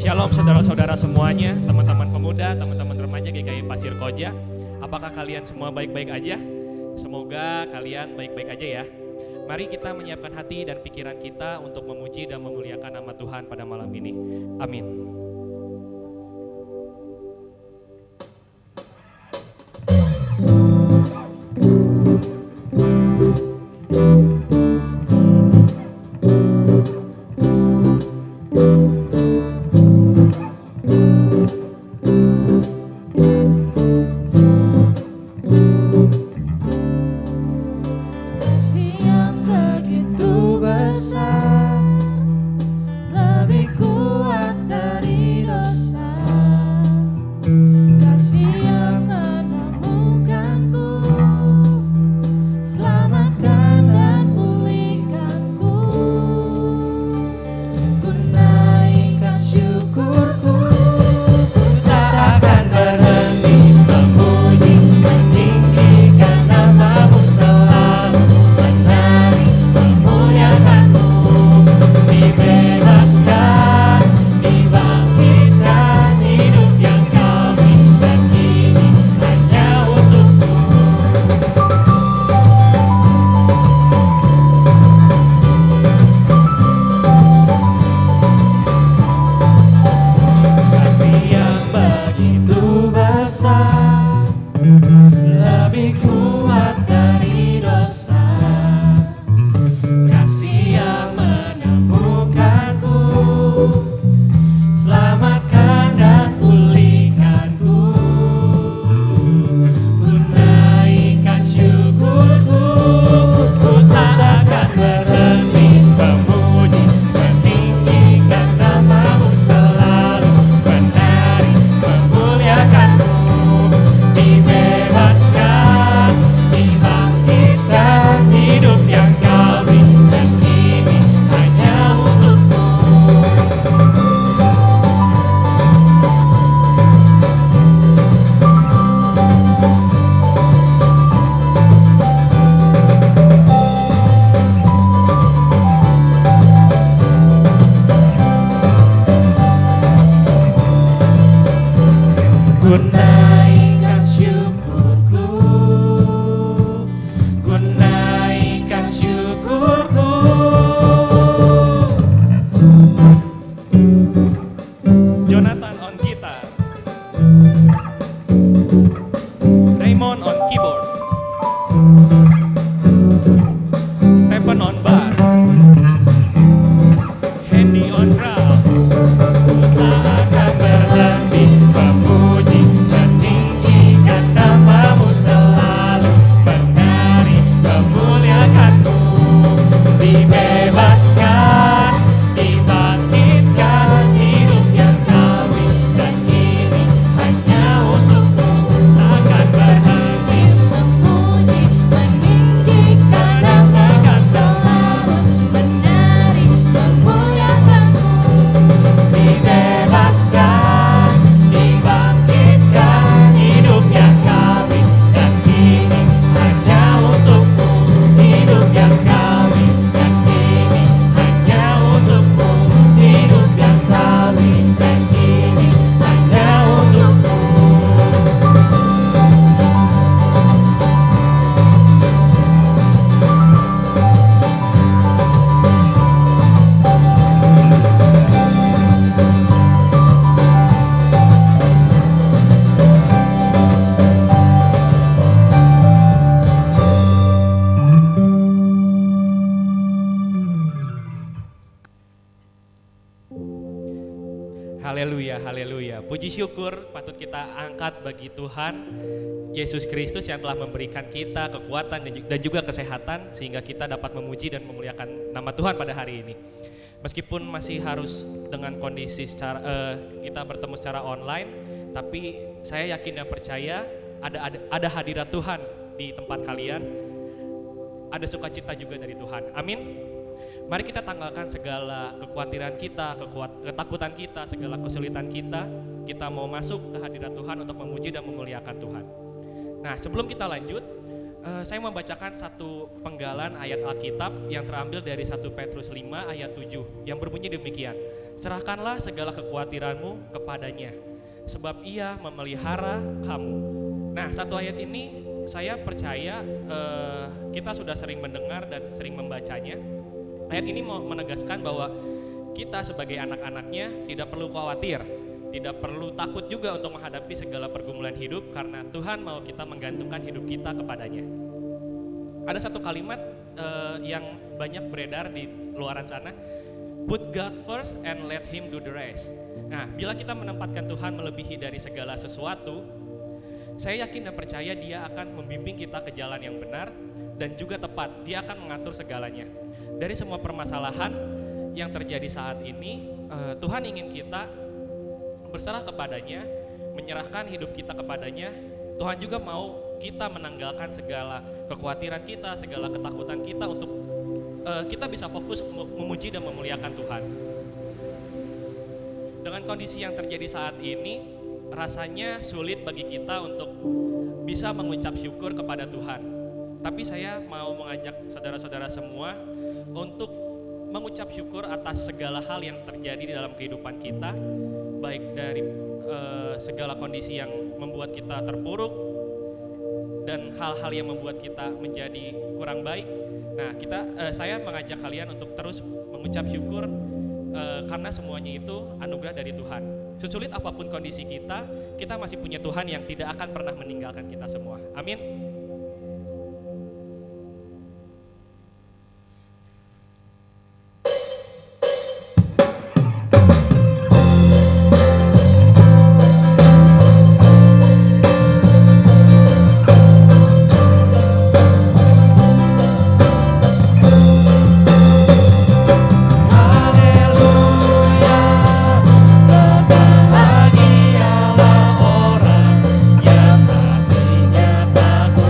Shalom saudara-saudara semuanya, teman-teman pemuda, teman-teman remaja GKI Pasir Koja. Apakah kalian semua baik-baik aja? Semoga kalian baik-baik aja ya. Mari kita menyiapkan hati dan pikiran kita untuk memuji dan memuliakan nama Tuhan pada malam ini. Amin. Haleluya. Puji syukur patut kita angkat bagi Tuhan Yesus Kristus yang telah memberikan kita kekuatan dan juga kesehatan sehingga kita dapat memuji dan memuliakan nama Tuhan pada hari ini. Meskipun masih harus dengan kondisi kita bertemu secara online, tapi saya yakin dan percaya ada hadirat Tuhan di tempat kalian. Ada sukacita juga dari Tuhan. Amin. Mari kita tanggalkan segala kekhawatiran kita, ketakutan kita, segala kesulitan kita. Kita mau masuk ke hadirat Tuhan untuk memuji dan memuliakan Tuhan. Nah, sebelum kita lanjut, Saya membacakan satu penggalan ayat Alkitab yang terambil dari 1 Petrus 5 ayat 7 yang berbunyi demikian. Serahkanlah segala kekhawatiranmu kepadanya, sebab ia memelihara kamu. Nah, satu ayat ini saya percaya kita sudah sering mendengar dan sering membacanya. Ayat ini mau menegaskan bahwa kita sebagai anak-anaknya tidak perlu khawatir, tidak perlu takut juga untuk menghadapi segala pergumulan hidup karena Tuhan mau kita menggantungkan hidup kita kepadanya. Ada satu kalimat yang banyak beredar di luaran sana, put God first and let Him do the rest. Nah, bila kita menempatkan Tuhan melebihi dari segala sesuatu, saya yakin dan percaya Dia akan membimbing kita ke jalan yang benar dan juga tepat. Dia akan mengatur segalanya. Dari semua permasalahan yang terjadi saat ini, Tuhan ingin kita berserah kepadanya, menyerahkan hidup kita kepadanya. Tuhan juga mau kita menanggalkan segala kekhawatiran kita, segala ketakutan kita untuk kita bisa fokus memuji dan memuliakan Tuhan. Dengan kondisi yang terjadi saat ini, rasanya sulit bagi kita untuk bisa mengucap syukur kepada Tuhan. Tapi saya mau mengajak saudara-saudara semua untuk mengucap syukur atas segala hal yang terjadi di dalam kehidupan kita, baik dari segala kondisi yang membuat kita terpuruk dan hal-hal yang membuat kita menjadi kurang baik. Nah, saya mengajak kalian untuk terus mengucap syukur karena semuanya itu anugerah dari Tuhan. Sesulit apapun kondisi kita masih punya Tuhan yang tidak akan pernah meninggalkan kita semua. Amin. Bahagialah orang yang hatinya takut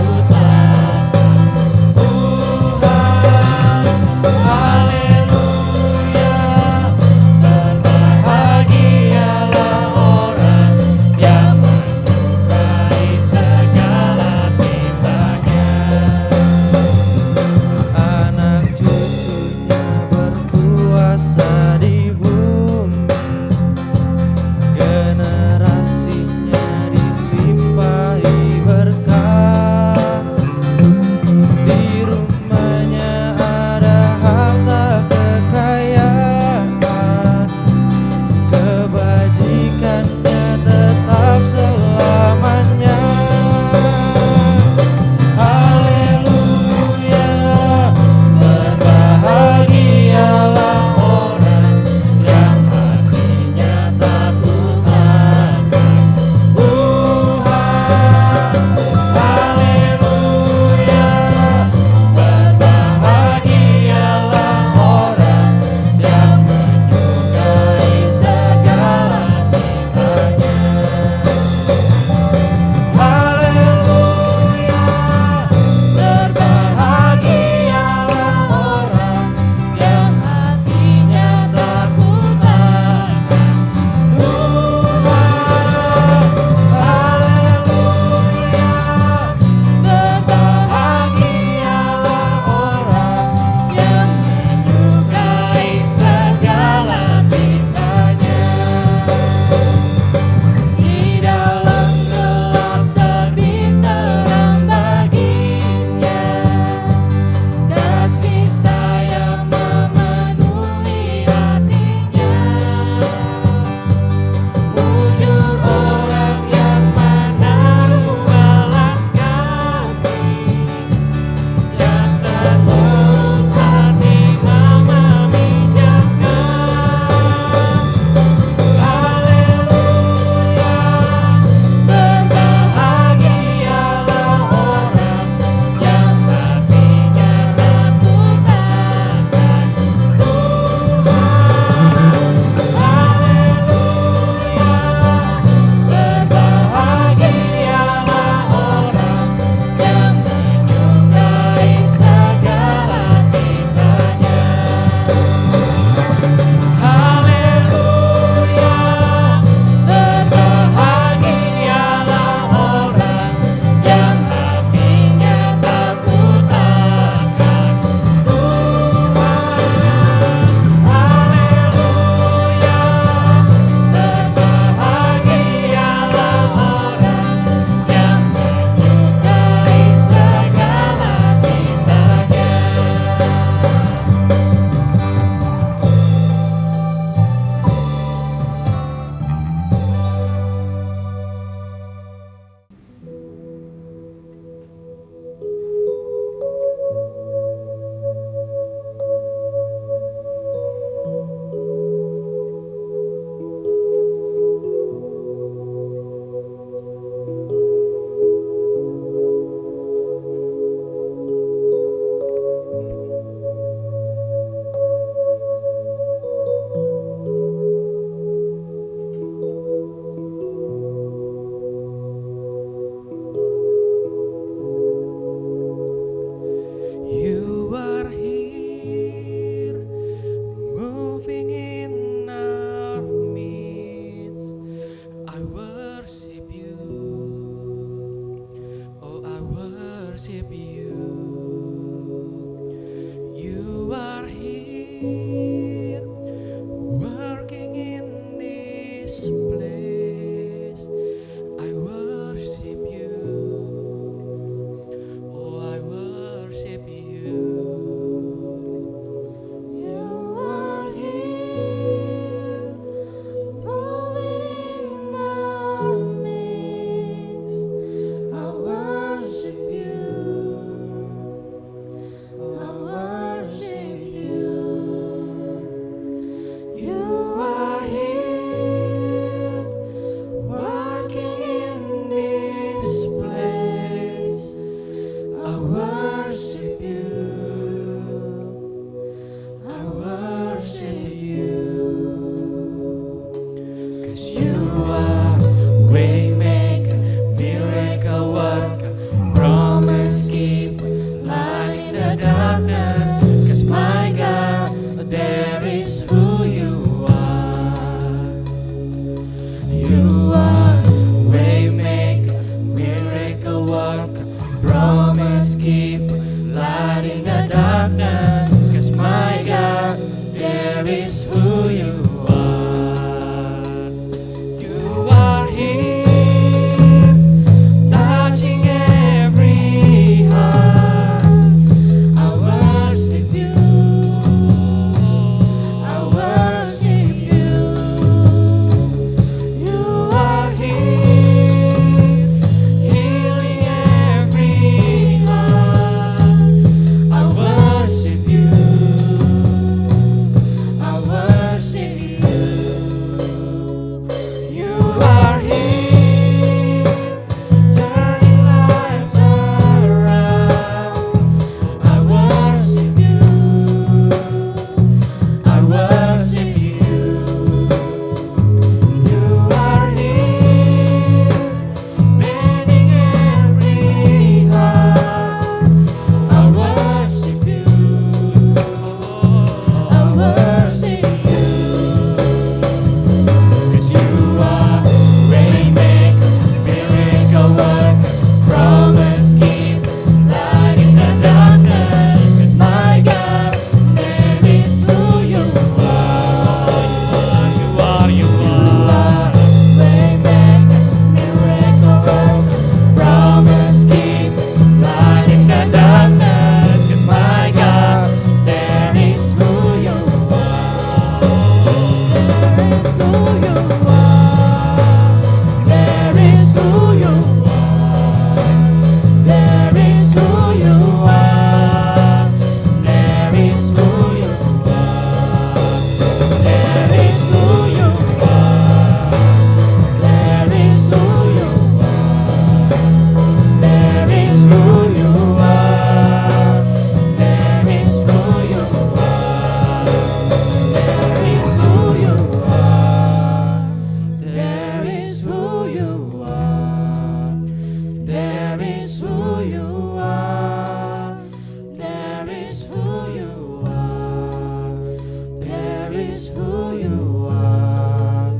is who you are.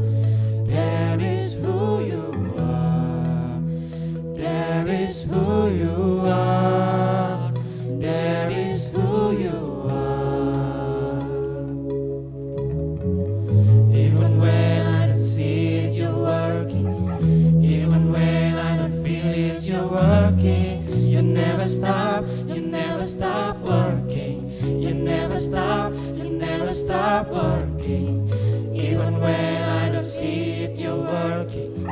That is who you are. That is who you are. That is who you are. Even when I don't see it, you're working. Even when I don't feel it, you're working. You never stop working. You never stop working. Even when I don't see it, you're working.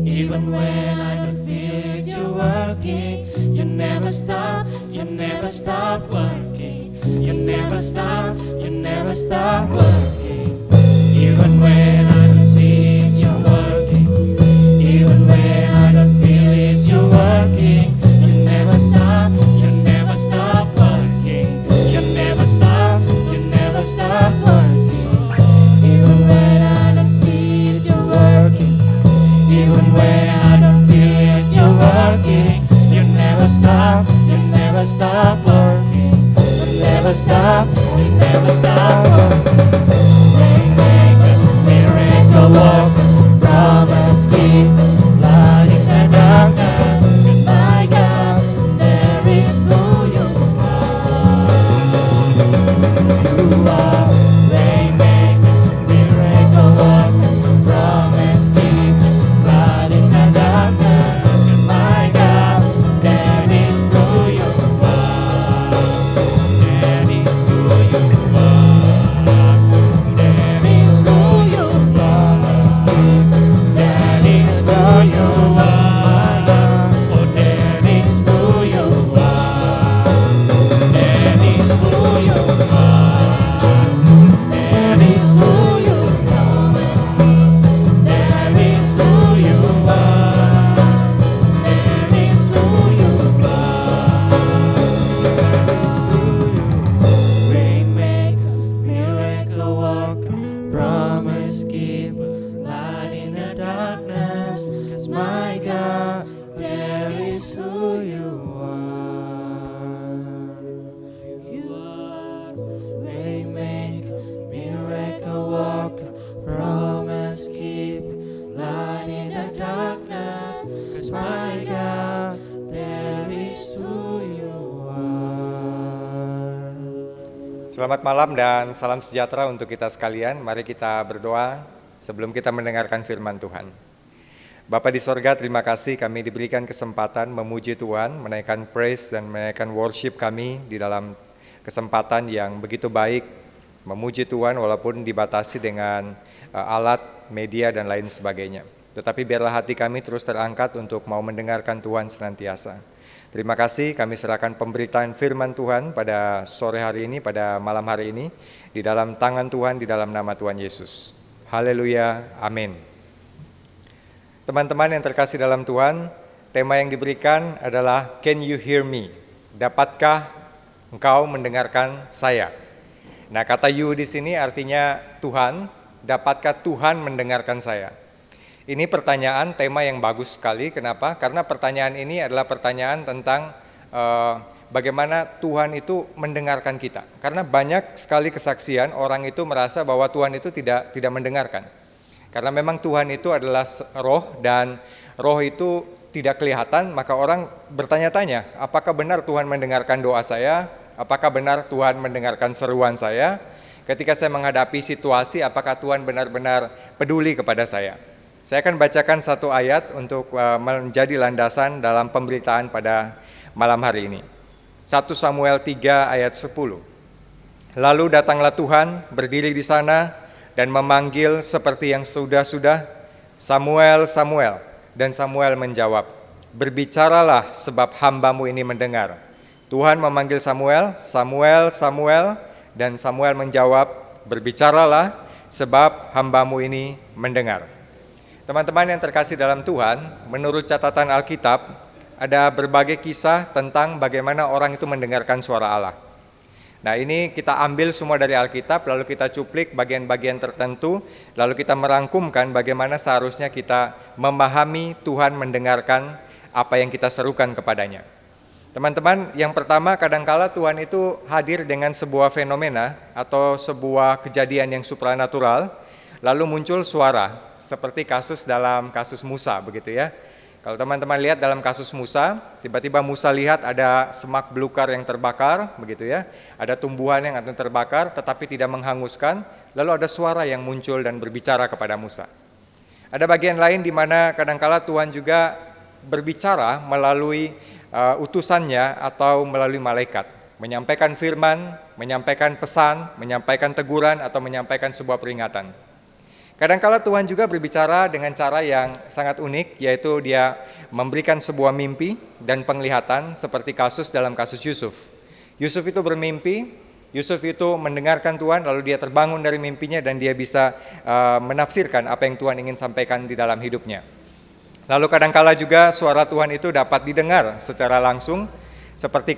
Even when I don't feel it, you're working. You never stop working. You never stop working. Even when I don't see it, you're working. Even when I don't feel it, you're working. You never stop working. You never stop working. Even when I don't see it, you're working. Even when I don't feel it, you're working. You never stop working. You never stop working. Waymaker, miracle worker, promise keeper, light in the darkness. 'Cause my God, there is who you are. You are waymaker, miracle worker, promise keeper, light in the darkness. 'Cause my God, there is who you are. There is who you are. There is who you promise keeper. That is who you are. Oh, that is who you are. That is who you are. That is who you promise. That is who you are. That is who you are. Waymaker, miracle worker, promise keeper, light in the darkness. 'Cause my God, there is who you are. You are waymaker, miracle worker, promise keeper, light in the darkness. 'Cause my God, there is who you are. Selamat malam dan salam sejahtera untuk kita sekalian. Mari kita berdoa sebelum kita mendengarkan firman Tuhan. Bapa di sorga, terima kasih kami diberikan kesempatan memuji Tuhan, menaikkan praise dan menaikkan worship kami di dalam kesempatan yang begitu baik, memuji Tuhan walaupun dibatasi dengan alat, media dan lain sebagainya. Tetapi biarlah hati kami terus terangkat untuk mau mendengarkan Tuhan senantiasa. Terima kasih, kami serahkan pemberitaan firman Tuhan pada sore hari ini, pada malam hari ini, di dalam tangan Tuhan, di dalam nama Tuhan Yesus. Haleluya, amin. Teman-teman yang terkasih dalam Tuhan, tema yang diberikan adalah Can you hear me? Dapatkah engkau mendengarkan saya? Nah, kata you di sini artinya Tuhan, dapatkah Tuhan mendengarkan saya? Ini pertanyaan, tema yang bagus sekali. Kenapa? Karena pertanyaan ini adalah pertanyaan tentang bagaimana Tuhan itu mendengarkan kita. Karena banyak sekali kesaksian orang itu merasa bahwa Tuhan itu tidak mendengarkan. Karena memang Tuhan itu adalah roh dan roh itu tidak kelihatan, maka orang bertanya-tanya, apakah benar Tuhan mendengarkan doa saya? Apakah benar Tuhan mendengarkan seruan saya? Ketika saya menghadapi situasi, apakah Tuhan benar-benar peduli kepada saya? Saya akan bacakan satu ayat untuk menjadi landasan dalam pemberitaan pada malam hari ini. 1 Samuel 3 ayat 10. Lalu datanglah Tuhan berdiri di sana dan memanggil seperti yang sudah-sudah, Samuel, Samuel. Dan Samuel menjawab, berbicaralah sebab hambamu ini mendengar. Tuhan memanggil Samuel, Samuel, Samuel. Dan Samuel menjawab, berbicaralah sebab hambamu ini mendengar. Teman-teman yang terkasih dalam Tuhan, menurut catatan Alkitab, ada berbagai kisah tentang bagaimana orang itu mendengarkan suara Allah. Nah, ini kita ambil semua dari Alkitab, lalu kita cuplik bagian-bagian tertentu, lalu kita merangkumkan bagaimana seharusnya kita memahami Tuhan mendengarkan apa yang kita serukan kepadanya. Teman-teman, yang pertama kadangkala Tuhan itu hadir dengan sebuah fenomena atau sebuah kejadian yang supranatural, lalu muncul suara, seperti dalam kasus Musa begitu ya. Kalau teman-teman lihat dalam kasus Musa, tiba-tiba Musa lihat ada semak belukar yang terbakar begitu ya, ada tumbuhan yang akan terbakar tetapi tidak menghanguskan, lalu ada suara yang muncul dan berbicara kepada Musa. Ada bagian lain di mana kadangkala Tuhan juga berbicara melalui utusannya atau melalui malaikat, menyampaikan firman, menyampaikan pesan, menyampaikan teguran atau menyampaikan sebuah peringatan. Kadangkala Tuhan juga berbicara dengan cara yang sangat unik, yaitu Dia memberikan sebuah mimpi dan penglihatan seperti dalam kasus Yusuf. Yusuf itu bermimpi, Yusuf itu mendengarkan Tuhan, lalu dia terbangun dari mimpinya dan dia bisa menafsirkan apa yang Tuhan ingin sampaikan di dalam hidupnya. Lalu kadangkala juga suara Tuhan itu dapat didengar secara langsung, seperti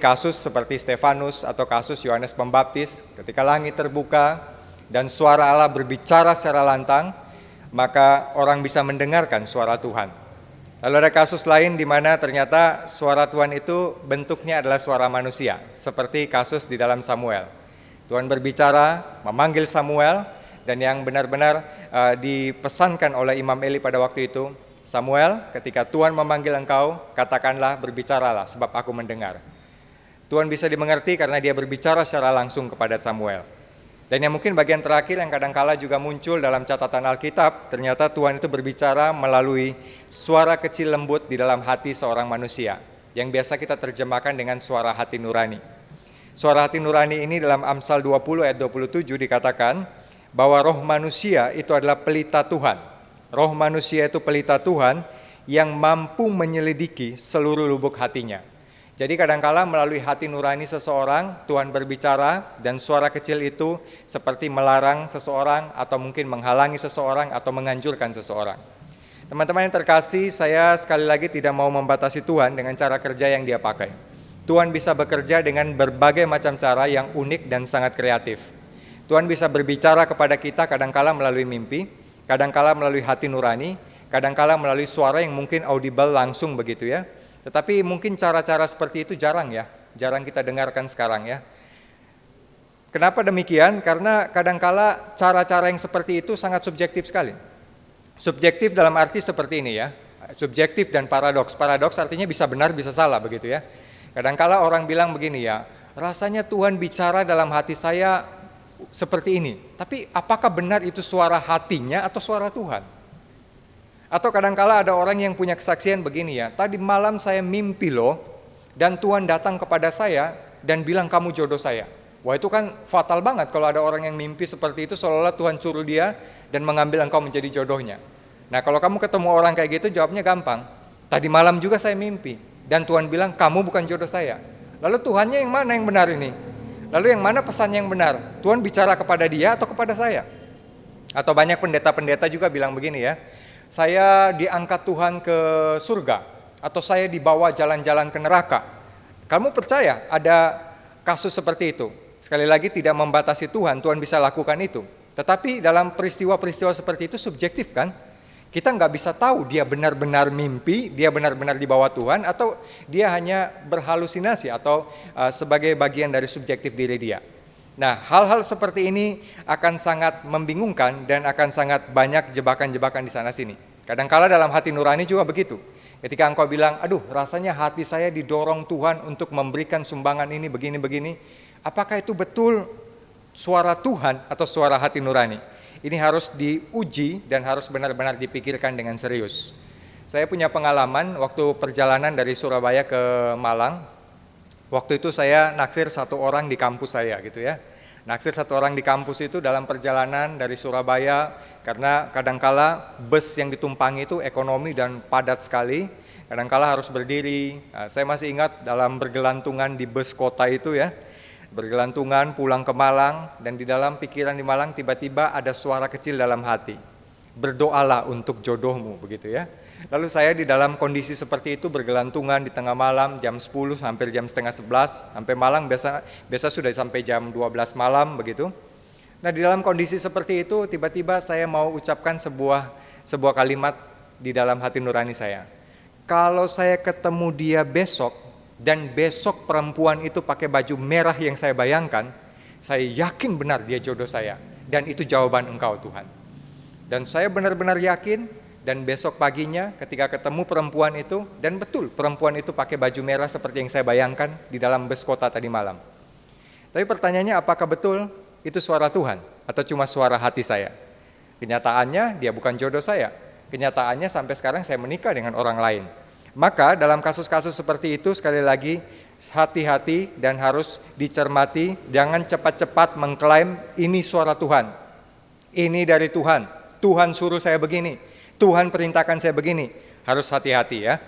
Stefanus atau kasus Yohanes Pembaptis, ketika langit terbuka dan suara Allah berbicara secara lantang, maka orang bisa mendengarkan suara Tuhan. Lalu ada kasus lain di mana ternyata suara Tuhan itu bentuknya adalah suara manusia, seperti kasus di dalam Samuel. Tuhan berbicara, memanggil Samuel, dan yang benar-benar dipesankan oleh Imam Eli pada waktu itu, Samuel, ketika Tuhan memanggil engkau, katakanlah, berbicaralah, sebab aku mendengar. Tuhan bisa dimengerti karena dia berbicara secara langsung kepada Samuel. Dan yang mungkin bagian terakhir yang kadangkala juga muncul dalam catatan Alkitab, ternyata Tuhan itu berbicara melalui suara kecil lembut di dalam hati seorang manusia, yang biasa kita terjemahkan dengan suara hati nurani. Suara hati nurani ini dalam Amsal 20 ayat 27 dikatakan bahwa roh manusia itu adalah pelita Tuhan. Roh manusia itu pelita Tuhan yang mampu menyelidiki seluruh lubuk hatinya. Jadi kadangkala melalui hati nurani seseorang, Tuhan berbicara dan suara kecil itu seperti melarang seseorang atau mungkin menghalangi seseorang atau menganjurkan seseorang. Teman-teman yang terkasih, saya sekali lagi tidak mau membatasi Tuhan dengan cara kerja yang Dia pakai. Tuhan bisa bekerja dengan berbagai macam cara yang unik dan sangat kreatif. Tuhan bisa berbicara kepada kita kadangkala melalui mimpi, kadangkala melalui hati nurani, kadangkala melalui suara yang mungkin audible langsung begitu ya. Tetapi mungkin cara-cara seperti itu jarang kita dengarkan sekarang ya. Kenapa demikian? Karena kadangkala cara-cara yang seperti itu sangat subjektif sekali. Subjektif dalam arti seperti ini ya, subjektif dan paradoks. Paradoks artinya bisa benar bisa salah begitu ya. Kadangkala orang bilang begini ya, rasanya Tuhan bicara dalam hati saya seperti ini, tapi apakah benar itu suara hatinya atau suara Tuhan? Atau kadangkala ada orang yang punya kesaksian begini ya, tadi malam saya mimpi loh, dan Tuhan datang kepada saya dan bilang kamu jodoh saya. Wah itu kan fatal banget kalau ada orang yang mimpi seperti itu seolah-olah Tuhan suruh dia dan mengambil engkau menjadi jodohnya. Nah kalau kamu ketemu orang kayak gitu jawabnya gampang, tadi malam juga saya mimpi dan Tuhan bilang kamu bukan jodoh saya. Lalu Tuhannya yang mana yang benar ini? Lalu yang mana pesan yang benar? Tuhan bicara kepada dia atau kepada saya? Atau banyak pendeta-pendeta juga bilang begini ya, saya diangkat Tuhan ke surga, atau saya dibawa jalan-jalan ke neraka. Kamu percaya ada kasus seperti itu? Sekali lagi tidak membatasi Tuhan, Tuhan bisa lakukan itu. Tetapi dalam peristiwa-peristiwa seperti itu subjektif kan? Kita nggak bisa tahu dia benar-benar mimpi, dia benar-benar dibawa Tuhan, atau dia hanya berhalusinasi atau sebagai bagian dari subjektif diri dia. Nah, hal-hal seperti ini akan sangat membingungkan dan akan sangat banyak jebakan-jebakan di sana-sini. Kadangkala dalam hati nurani juga begitu. Ketika engkau bilang, aduh rasanya hati saya didorong Tuhan untuk memberikan sumbangan ini begini-begini, apakah itu betul suara Tuhan atau suara hati nurani? Ini harus diuji dan harus benar-benar dipikirkan dengan serius. Saya punya pengalaman waktu perjalanan dari Surabaya ke Malang. Waktu itu saya naksir satu orang di kampus saya gitu ya. Naksir satu orang di kampus itu dalam perjalanan dari Surabaya, karena kadangkala bus yang ditumpangi itu ekonomi dan padat sekali. Kadangkala harus berdiri. Nah, saya masih ingat dalam bergelantungan di bus kota itu ya. Bergelantungan pulang ke Malang, dan di dalam pikiran di Malang tiba-tiba ada suara kecil dalam hati. Berdoalah untuk jodohmu begitu ya. Lalu saya di dalam kondisi seperti itu bergelantungan di tengah malam jam 10 hampir jam setengah 11, sampai Malang biasa sudah sampai jam 12 malam begitu. Nah di dalam kondisi seperti itu tiba-tiba saya mau ucapkan sebuah kalimat di dalam hati nurani saya. Kalau saya ketemu dia besok, dan besok perempuan itu pakai baju merah yang saya bayangkan, saya yakin benar dia jodoh saya. Dan itu jawaban Engkau Tuhan. Dan saya benar-benar yakin, dan besok paginya ketika ketemu perempuan itu, dan betul perempuan itu pakai baju merah seperti yang saya bayangkan di dalam bus kota tadi malam. Tapi pertanyaannya, apakah betul itu suara Tuhan atau cuma suara hati saya? Kenyataannya dia bukan jodoh saya. Kenyataannya sampai sekarang saya menikah dengan orang lain. Maka dalam kasus-kasus seperti itu, sekali lagi hati-hati dan harus dicermati. Jangan cepat-cepat mengklaim ini suara Tuhan, ini dari Tuhan, Tuhan suruh saya begini, Tuhan perintahkan saya begini. Harus hati-hati ya.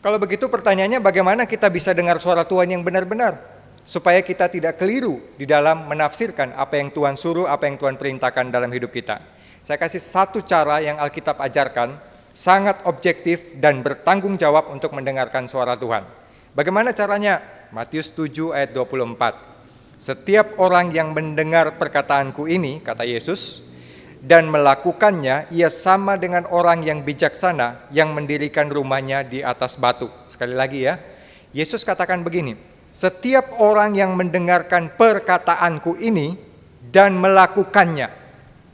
Kalau begitu pertanyaannya, bagaimana kita bisa dengar suara Tuhan yang benar-benar, supaya kita tidak keliru di dalam menafsirkan apa yang Tuhan suruh, apa yang Tuhan perintahkan dalam hidup kita. Saya kasih satu cara yang Alkitab ajarkan, sangat objektif dan bertanggung jawab untuk mendengarkan suara Tuhan. Bagaimana caranya? Matius 7 ayat 24. Setiap orang yang mendengar perkataanku ini, kata Yesus, dan melakukannya, ia sama dengan orang yang bijaksana yang mendirikan rumahnya di atas batu. Sekali lagi ya, Yesus katakan begini, setiap orang yang mendengarkan perkataanku ini dan melakukannya.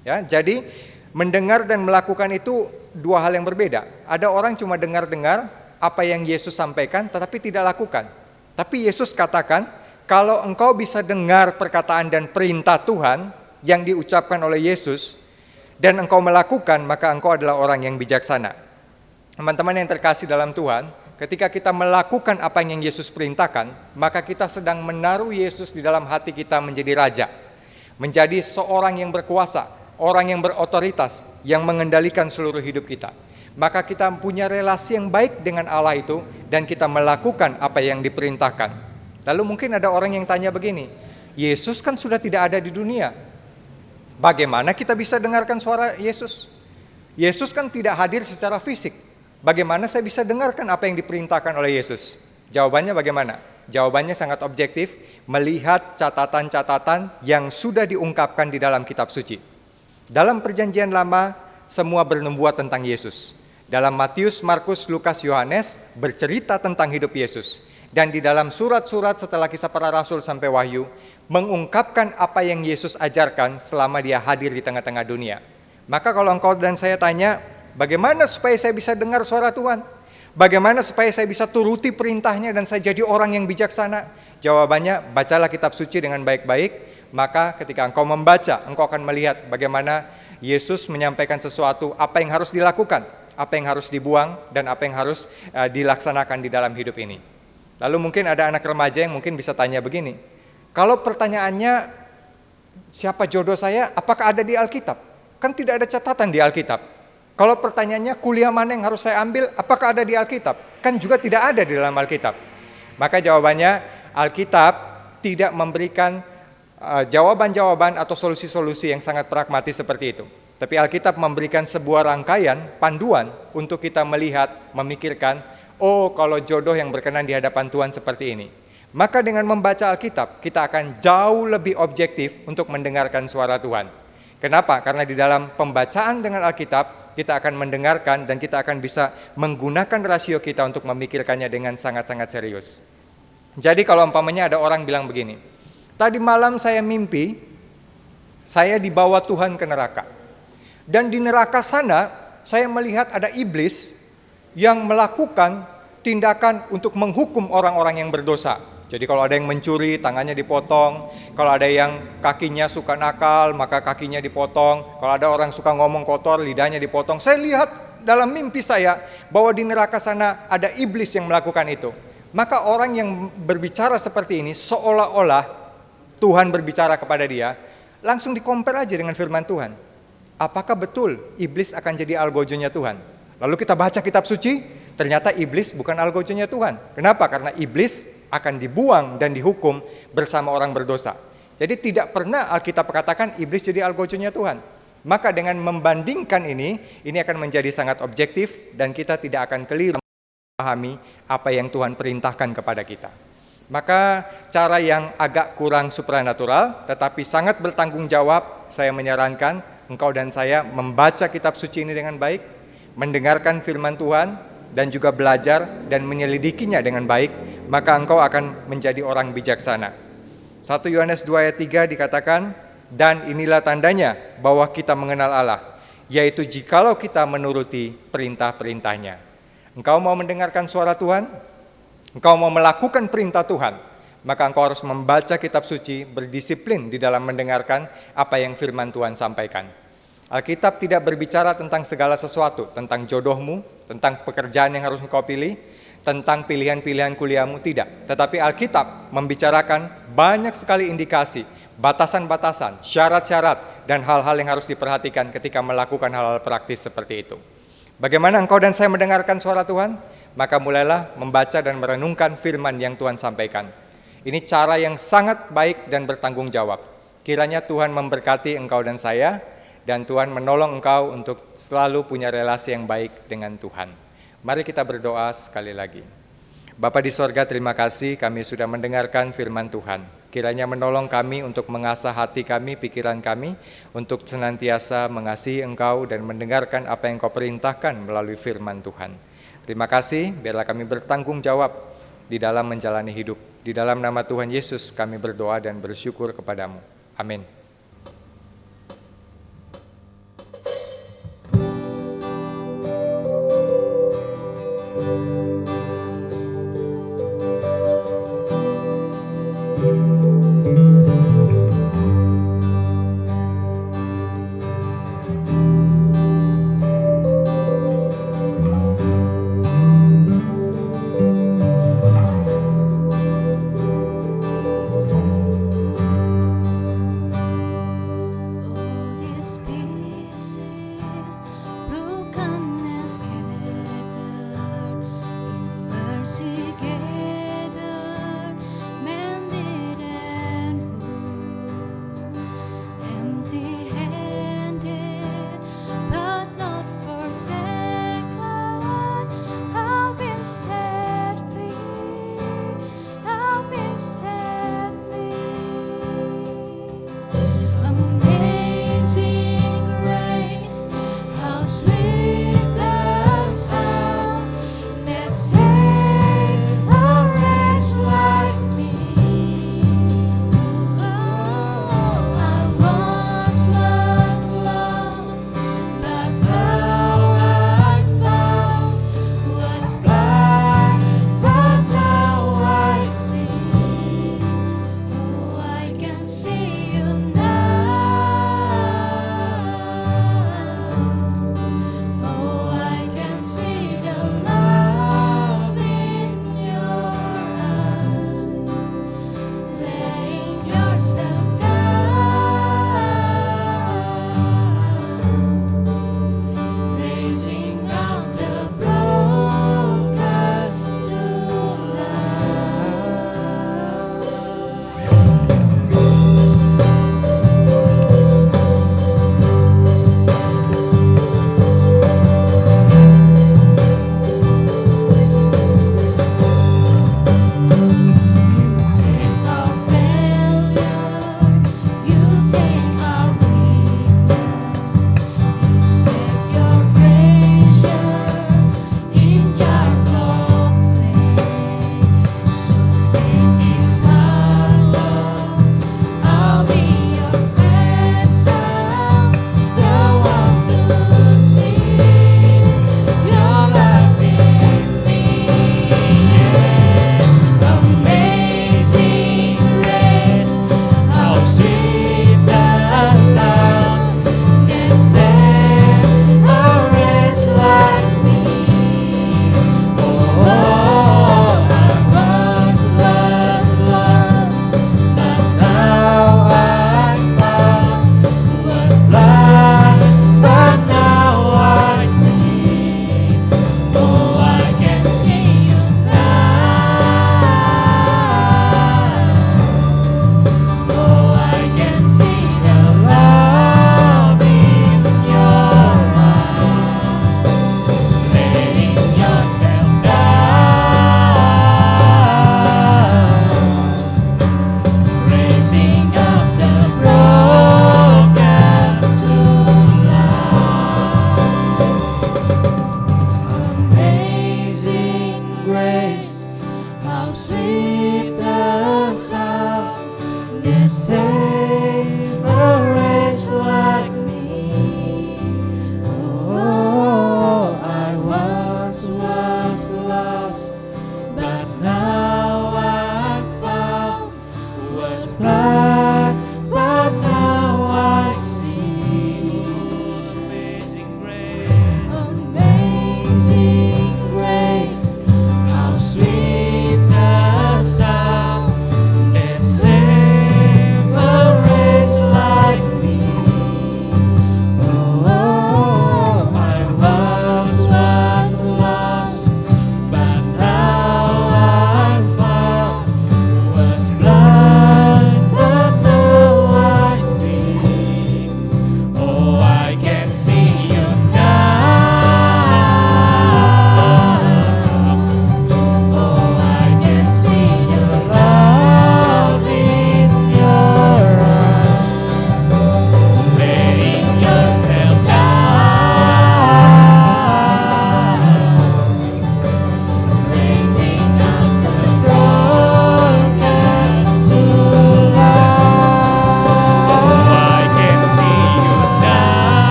Ya, jadi mendengar dan melakukan itu dua hal yang berbeda. Ada orang cuma dengar-dengar apa yang Yesus sampaikan tetapi tidak lakukan. Tapi Yesus katakan, kalau engkau bisa dengar perkataan dan perintah Tuhan yang diucapkan oleh Yesus dan engkau melakukan, maka engkau adalah orang yang bijaksana. Teman-teman yang terkasih dalam Tuhan, ketika kita melakukan apa yang Yesus perintahkan, maka kita sedang menaruh Yesus di dalam hati kita menjadi raja, menjadi seorang yang berkuasa, orang yang berotoritas, yang mengendalikan seluruh hidup kita. Maka kita punya relasi yang baik dengan Allah itu, dan kita melakukan apa yang diperintahkan. Lalu mungkin ada orang yang tanya begini, Yesus kan sudah tidak ada di dunia, bagaimana kita bisa dengarkan suara Yesus? Yesus kan tidak hadir secara fisik, bagaimana saya bisa dengarkan apa yang diperintahkan oleh Yesus? Jawabannya bagaimana? Jawabannya sangat objektif, melihat catatan-catatan yang sudah diungkapkan di dalam kitab suci. Dalam perjanjian lama, semua bernubuat tentang Yesus. Dalam Matius, Markus, Lukas, Yohanes bercerita tentang hidup Yesus. Dan di dalam surat-surat setelah Kisah Para Rasul sampai Wahyu, mengungkapkan apa yang Yesus ajarkan selama dia hadir di tengah-tengah dunia. Maka kalau engkau dan saya tanya, bagaimana supaya saya bisa dengar suara Tuhan? Bagaimana supaya saya bisa turuti perintahnya dan saya jadi orang yang bijaksana? Jawabannya, bacalah kitab suci dengan baik-baik. Maka ketika engkau membaca, engkau akan melihat bagaimana Yesus menyampaikan sesuatu, apa yang harus dilakukan, apa yang harus dibuang, dan apa yang harus dilaksanakan di dalam hidup ini. Lalu mungkin ada anak remaja yang mungkin bisa tanya begini, kalau pertanyaannya siapa jodoh saya, apakah ada di Alkitab? Kan tidak ada catatan di Alkitab. Kalau pertanyaannya kuliah mana yang harus saya ambil, apakah ada di Alkitab? Kan juga tidak ada di dalam Alkitab. Maka jawabannya, Alkitab tidak memberikan jawaban-jawaban atau solusi-solusi yang sangat pragmatis seperti itu. Tapi Alkitab memberikan sebuah rangkaian panduan untuk kita melihat, memikirkan, oh kalau jodoh yang berkenan di hadapan Tuhan seperti ini. Maka dengan membaca Alkitab, kita akan jauh lebih objektif untuk mendengarkan suara Tuhan. Kenapa? Karena di dalam pembacaan dengan Alkitab, kita akan mendengarkan dan kita akan bisa menggunakan rasio kita untuk memikirkannya dengan sangat-sangat serius. Jadi kalau umpamanya ada orang bilang begini, tadi malam saya mimpi, saya dibawa Tuhan ke neraka. Dan di neraka sana, saya melihat ada iblis yang melakukan tindakan untuk menghukum orang-orang yang berdosa. Jadi kalau ada yang mencuri, tangannya dipotong. Kalau ada yang kakinya suka nakal, maka kakinya dipotong. Kalau ada orang suka ngomong kotor, lidahnya dipotong. Saya lihat dalam mimpi saya bahwa di neraka sana ada iblis yang melakukan itu. Maka orang yang berbicara seperti ini seolah-olah Tuhan berbicara kepada dia, langsung di-compare aja dengan firman Tuhan. Apakah betul iblis akan jadi algojonya Tuhan? Lalu kita baca kitab suci, ternyata iblis bukan algojonya Tuhan. Kenapa? Karena iblis akan dibuang dan dihukum bersama orang berdosa. Jadi tidak pernah Alkitab katakan iblis jadi algojonya Tuhan. Maka dengan membandingkan ini akan menjadi sangat objektif dan kita tidak akan keliru memahami apa yang Tuhan perintahkan kepada kita. Maka cara yang agak kurang supranatural tetapi sangat bertanggung jawab, saya menyarankan engkau dan saya membaca kitab suci ini dengan baik, mendengarkan firman Tuhan dan juga belajar dan menyelidikinya dengan baik. maka engkau akan menjadi orang bijaksana. 1 Yohanes 2 ayat 3 dikatakan, dan inilah tandanya bahwa kita mengenal Allah, yaitu jikalau kita menuruti perintah-perintahnya. Engkau mau mendengarkan suara Tuhan? Engkau mau melakukan perintah Tuhan? Maka engkau harus membaca kitab suci, berdisiplin di dalam mendengarkan apa yang firman Tuhan sampaikan. Alkitab tidak berbicara tentang segala sesuatu, tentang jodohmu, tentang pekerjaan yang harus engkau pilih, tentang pilihan-pilihan kuliahmu, tidak. Tetapi Alkitab membicarakan banyak sekali indikasi, batasan-batasan, syarat-syarat, dan hal-hal yang harus diperhatikan ketika melakukan hal-hal praktis seperti itu. Bagaimana engkau dan saya mendengarkan suara Tuhan? Maka mulailah membaca dan merenungkan firman yang Tuhan sampaikan. Ini cara yang sangat baik dan bertanggung jawab. Kiranya Tuhan memberkati engkau dan saya, dan Tuhan menolong engkau untuk selalu punya relasi yang baik dengan Tuhan. Mari kita berdoa sekali lagi. Bapa di sorga, terima kasih kami sudah mendengarkan firman Tuhan. Kiranya menolong kami untuk mengasah hati kami, pikiran kami, untuk senantiasa mengasihi Engkau dan mendengarkan apa yang Kau perintahkan melalui firman Tuhan. Terima kasih, biarlah kami bertanggung jawab di dalam menjalani hidup. Di dalam nama Tuhan Yesus kami berdoa dan bersyukur kepadamu. Amin.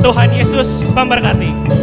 Tuhan Yesus memberkati.